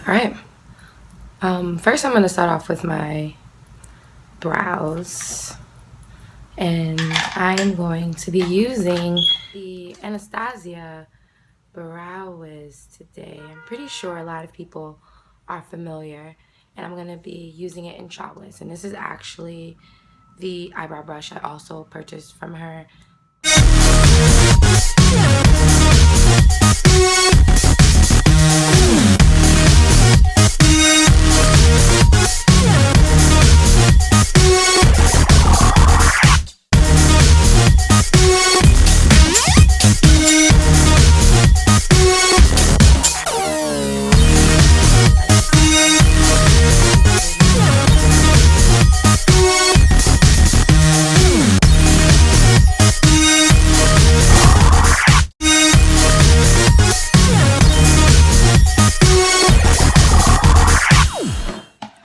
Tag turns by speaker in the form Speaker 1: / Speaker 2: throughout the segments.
Speaker 1: All right. First, I'm going to start off with my brows. And I am going to be using the Anastasia Brow Wiz today. I'm pretty sure a lot of people are familiar. And I'm going to be using it in Chocolate. And this is actually the eyebrow brush I also purchased from her.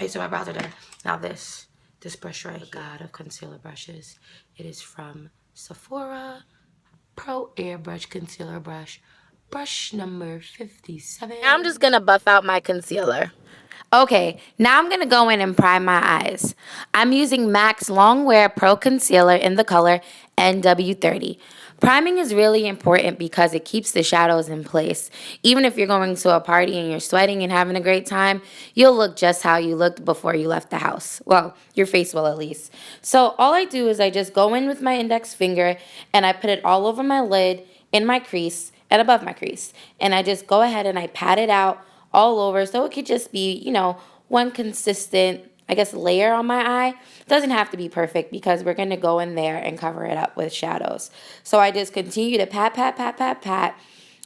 Speaker 1: So my brows are done. Now this brush right here, God of concealer brushes. It is from Sephora Pro AIrbrush Concealer Brush. Brush number 57. Now I'm just gonna buff out my concealer. Okay, now I'm gonna go in and prime my eyes. I'm using MAC's Longwear Pro Concealer in the color NW30. Priming is really important because it keeps the shadows in place. Even if you're going to a party and you're sweating and having a great time, you'll look just how you looked before you left the house. Well, your face will at least. So all I do is I just go in with my index finger and I put it all over my lid, in my crease, and above my crease. And I just go ahead and I pat it out all over so it could just be, one consistent, I guess, layer on my eye. It doesn't have to be perfect because we're going to go in there and cover it up with shadows. So I just continue to pat, pat, pat, pat, pat.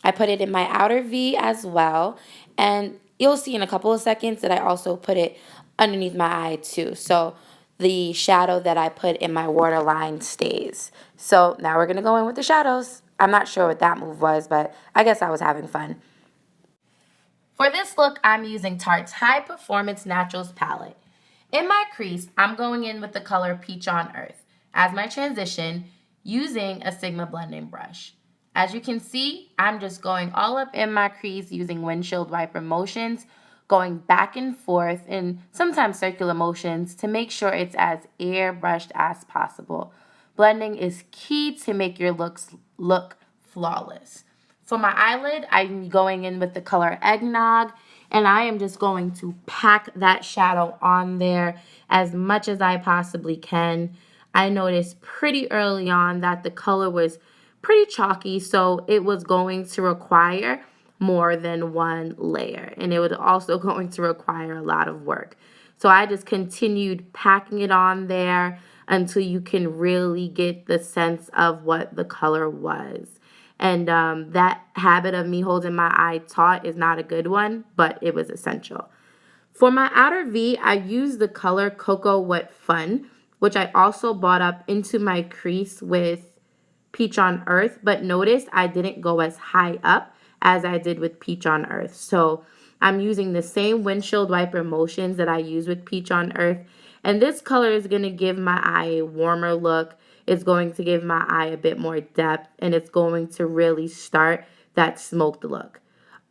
Speaker 1: I put it in my outer V as well. And you'll see in a couple of seconds that I also put it underneath my eye too. So the shadow that I put in my waterline stays. So now we're going to go in with the shadows. I'm not sure what that move was, but I guess I was having fun. For this look, I'm using Tarte's High Performance Naturals palette. In my crease, I'm going in with the color Peach on Earth as my transition using a Sigma blending brush. As you can see, I'm just going all up in my crease using windshield wiper motions, going back and forth in sometimes circular motions to make sure it's as airbrushed as possible. Blending is key to make your looks look flawless. For my eyelid, I'm going in with the color Eggnog, and I am just going to pack that shadow on there as much as I possibly can. I noticed pretty early on that the color was pretty chalky, so it was going to require more than one layer, and it was also going to require a lot of work. So I just continued packing it on there until you can really get the sense of what the color was. And that habit of me holding my eye taut is not a good one, but it was essential. For my outer V, I used the color Cocoa Wet Fun, which I also brought up into my crease with Peach on Earth. But notice I didn't go as high up as I did with Peach on Earth. So I'm using the same windshield wiper motions that I use with Peach on Earth. And this color is going to give my eye a warmer look. It's going to give my eye a bit more depth, and it's going to really start that smoked look.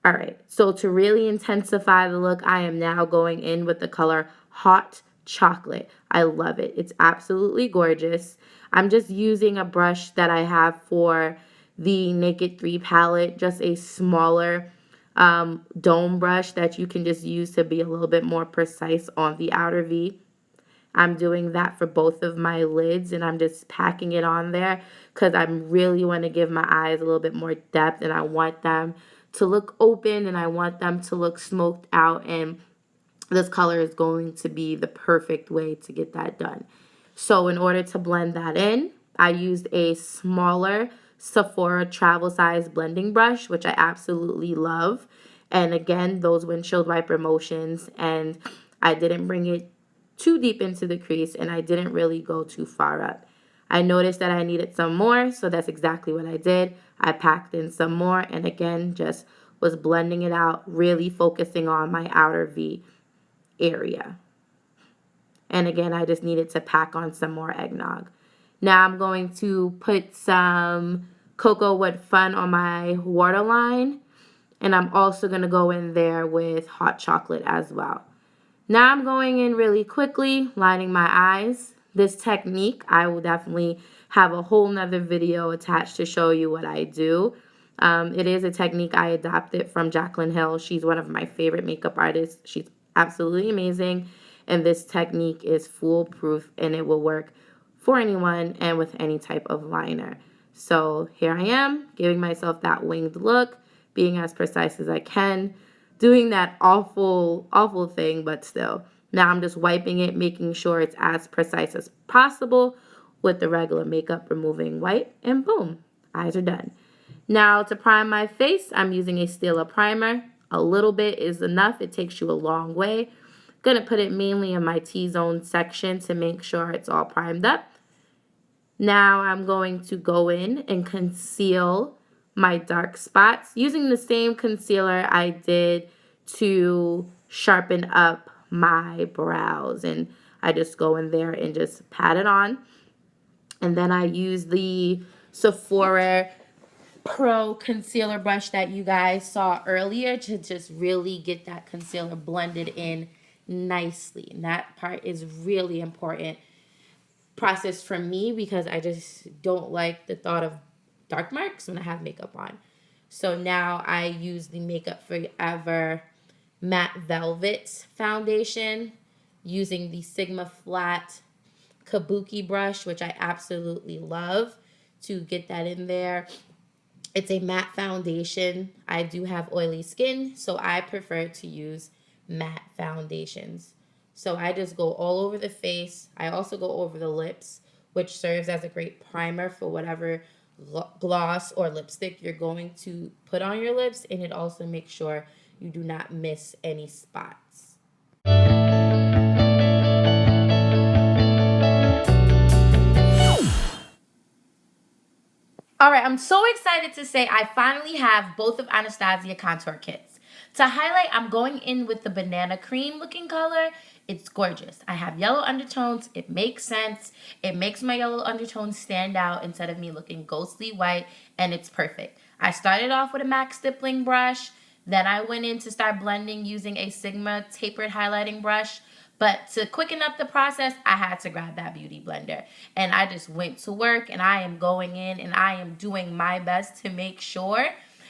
Speaker 1: All right, so to really intensify the look, I am now going in with the color Hot Chocolate. I love it. It's absolutely gorgeous. I'm just using a brush that I have for the Naked 3 palette, just a smaller dome brush that you can just use to be a little bit more precise on the outer V. I'm doing that for both of my lids, and I'm just packing it on there because I really want to give my eyes a little bit more depth, and I want them to look open, and I want them to look smoked out, and this color is going to be the perfect way to get that done. So in order to blend that in, I used a smaller Sephora Travel size blending brush, which I absolutely love. And again, those windshield wiper motions, and I didn't bring it too deep into the crease, and I didn't really go too far up. I noticed that I needed some more, so that's exactly what I did. I packed in some more, and again, just was blending it out, really focusing on my outer V area. And again, I just needed to pack on some more eggnog. Now I'm going to put some Cocoa Wet Fun on my waterline. And I'm also going to go in there with hot chocolate as well. Now I'm going in really quickly, lining my eyes. This technique, I will definitely have a whole nother video attached to show you what I do. It is a technique I adopted from Jaclyn Hill. She's one of my favorite makeup artists. She's absolutely amazing. And this technique is foolproof and it will work for anyone and with any type of liner. So here I am, giving myself that winged look, being as precise as I can, doing that awful, awful thing, but still. Now I'm just wiping it, making sure it's as precise as possible with the regular makeup, removing white, and boom, eyes are done. Now to prime my face, I'm using a Stila primer. A little bit is enough. It takes you a long way. Gonna put it mainly in my T-zone section to make sure it's all primed up. Now I'm going to go in and conceal my dark spots using the same concealer I did to sharpen up my brows. And I just go in there and just pat it on. And then I use the Sephora Pro concealer brush that you guys saw earlier to just really get that concealer blended in nicely. And that part is really important process for me because I just don't like the thought of dark marks when I have makeup on. So now I use the Makeup Forever Matte Velvet Foundation using the Sigma Flat Kabuki brush, which I absolutely love, to get that in there. It's a matte foundation. I do have oily skin, so I prefer to use matte foundations. So I just go all over the face. I also go over the lips, which serves as a great primer for whatever gloss or lipstick you're going to put on your lips. And it also makes sure you do not miss any spots. All right, I'm so excited to say I finally have both of Anastasia contour kits. To highlight, I'm going in with the banana cream looking color. It's gorgeous. I have yellow undertones. It makes sense. It makes my yellow undertones stand out instead of me looking ghostly white, and it's perfect. I started off with a MAC Stipling brush. Then I went in to start blending using a Sigma Tapered highlighting brush. But to quicken up the process, I had to grab that beauty blender. And I just went to work and I am going in and I am doing my best to make sure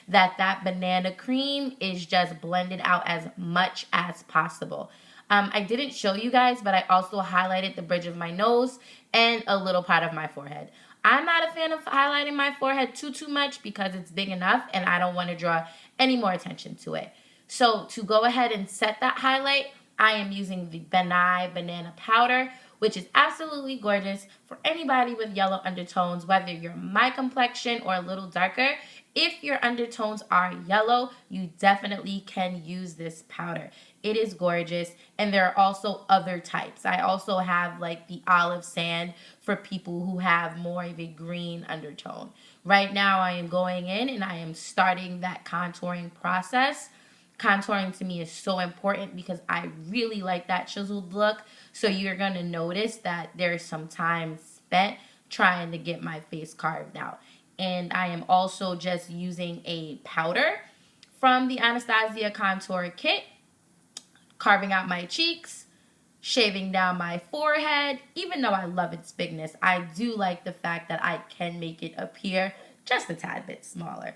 Speaker 1: that that banana cream is just blended out as much as possible. I didn't show you guys, but I also highlighted the bridge of my nose and a little part of my forehead. I'm not a fan of highlighting my forehead too much because it's big enough and I don't want to draw any more attention to it. So to go ahead and set that highlight, I am using the Benai Banana Powder, which is absolutely gorgeous for anybody with yellow undertones, whether you're my complexion or a little darker. If your undertones are yellow, you definitely can use this powder. It is gorgeous, and there are also other types. I also have like the olive sand for people who have more of a green undertone. Right now, I am going in and I am starting that contouring process. Contouring to me is so important because I really like that chiseled look. So you're going to notice that there's some time spent trying to get my face carved out. And I am also just using a powder from the Anastasia Contour Kit, carving out my cheeks, shaving down my forehead. Even though I love its bigness, I do like the fact that I can make it appear just a tad bit smaller.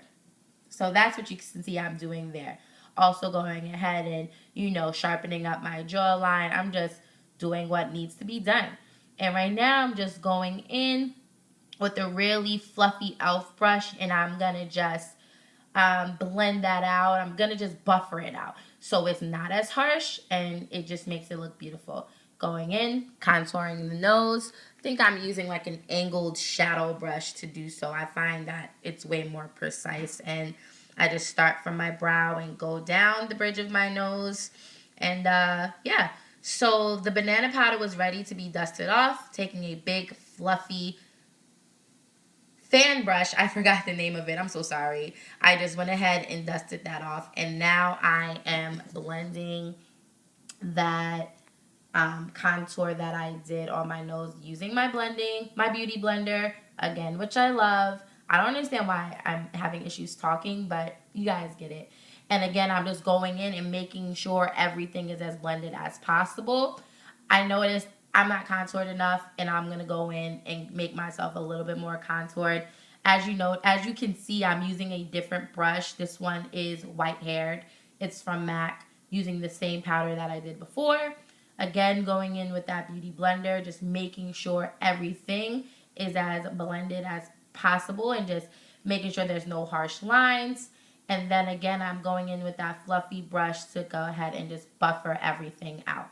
Speaker 1: So that's what you can see I'm doing there. Also going ahead and, sharpening up my jawline. I'm just doing what needs to be done. And right now I'm just going in with a really fluffy e.l.f. brush and I'm going to just blend that out. I'm going to just buffer it out so it's not as harsh and it just makes it look beautiful. Going in, contouring the nose. I think I'm using like an angled shadow brush to do so. I find that it's way more precise, and I just start from my brow and go down the bridge of my nose. And yeah, so the banana powder was ready to be dusted off, taking a big fluffy fan brush. I forgot the name of it. I'm so sorry. I just went ahead and dusted that off. And now I am blending that contour that I did on my nose using my beauty blender, again, which I love. I don't understand why I'm having issues talking, but you guys get it.
Speaker 2: And again, I'm just going in and making sure everything is as blended as possible. I noticed I'm not contoured enough, and I'm going to go in and make myself a little bit more contoured. As you know, as you can see, I'm using a different brush. This one is white haired. It's from MAC, using the same powder that I did before. Again, going in with that beauty blender, just making sure everything is as blended as possible and just making sure there's no harsh lines. And then again, I'm going in with that fluffy brush to go ahead and just buffer everything out.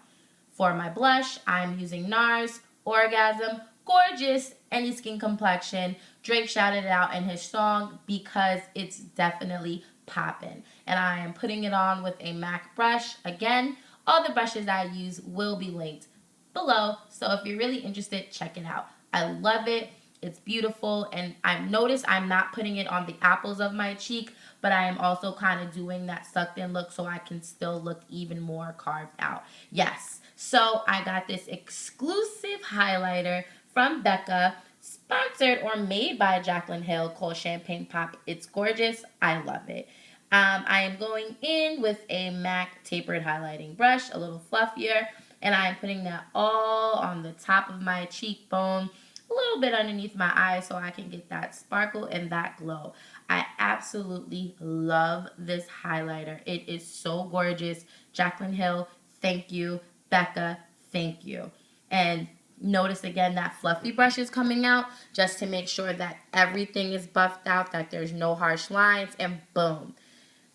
Speaker 2: For my blush, I'm using NARS Orgasm Gorgeous Any Skin Complexion. Drake shouted it out in his song because it's definitely popping. And I am putting it on with a MAC brush. Again, all the brushes I use will be linked below. So if you're really interested, check it out. I love it. It's beautiful, and I've noticed I'm not putting it on the apples of my cheek, but I am also kind of doing that sucked in look so I can still look even more carved out. Yes, so I got this exclusive highlighter from Becca, sponsored or made by Jaclyn Hill, called Champagne Pop. It's gorgeous. I love it. I am going in with a MAC tapered highlighting brush, a little fluffier, and I am putting that all on the top of my cheekbone, a little bit underneath my eye so I can get that sparkle and that glow. I absolutely love this highlighter. It is so gorgeous. Jaclyn Hill, thank you. Becca, thank you. And notice again that fluffy brush is coming out just to make sure that everything is buffed out, that there's no harsh lines, and boom.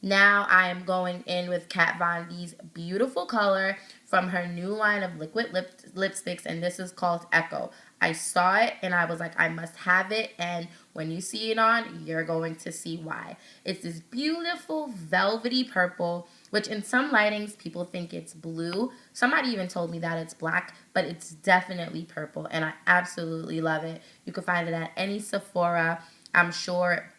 Speaker 2: Now I am going in with Kat Von D's beautiful color from her new line of liquid lipsticks, and this is called Echo. I saw it and I was like, I must have it, and when you see it on, you're going to see why. It's this beautiful velvety purple, which in some lightings people think it's blue. Somebody even told me that it's black, but it's definitely purple, and I absolutely love it. You can find it at any Sephora. I'm sure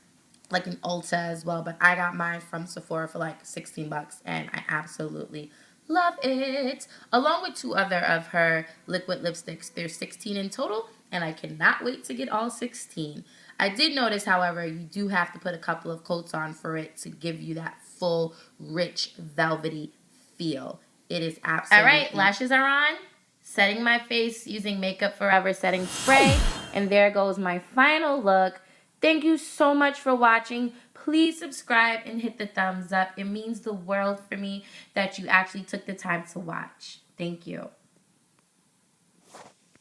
Speaker 2: like an Ulta as well, but I got mine from Sephora for like 16 bucks, and I absolutely love it. Along with two other of her liquid lipsticks. There's 16 in total, and I cannot wait to get all 16. I did notice, however, you do have to put a couple of coats on for it to give you that full, rich, velvety feel. It is absolutely... All right, lashes are on. Setting my face using Makeup Forever setting spray, and there goes my final look. Thank you so much for watching. Please subscribe and hit the thumbs up. It means the world for me that you actually took the time to watch. Thank you.